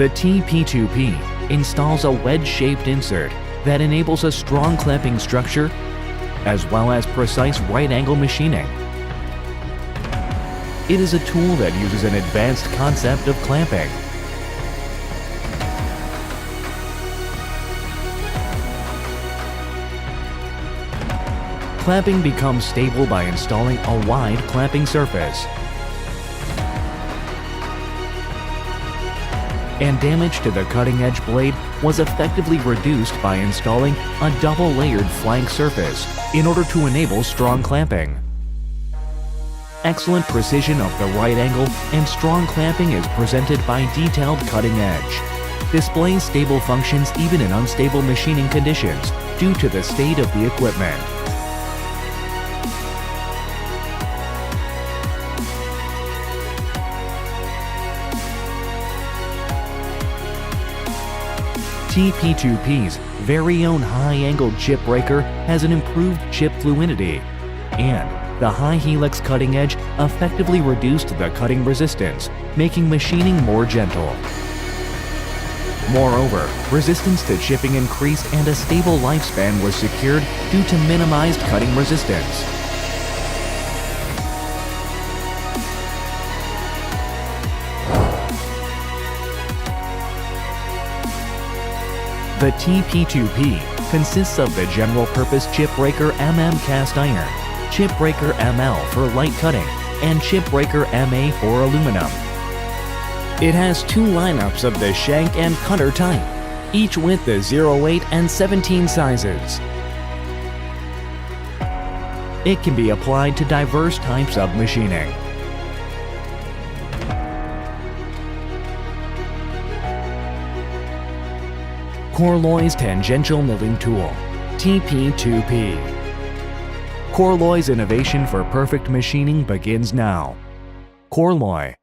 The TP2P installs a wedge-shaped insert that enables a strong clamping structure as well as precise right-angle machining. It is a tool that uses an advanced concept of clamping. Clamping becomes stable by installing a wide clamping surface. And damage to the cutting-edge blade was effectively reduced by installing a double-layered flank surface in order to enable strong clamping. Excellent precision of the right angle and strong clamping is presented by detailed cutting edge. Displays stable functions even in unstable machining conditions due to the state of the equipment. TP2P's very own high-angled chip breaker has an improved chip fluidity, and the high helix cutting edge effectively reduced the cutting resistance, making machining more gentle. Moreover, resistance to chipping increased and a stable lifespan was secured due to minimized cutting resistance. The TP2P consists of the general-purpose chip breaker MM cast iron, chip breaker ML for light cutting, and chip breaker MA for aluminum. It has two lineups of the shank and cutter type, each with the 08 and 17 sizes. It can be applied to diverse types of machining. KORLOY's tangential milling tool, TP2P. KORLOY's innovation for perfect machining begins now. KORLOY.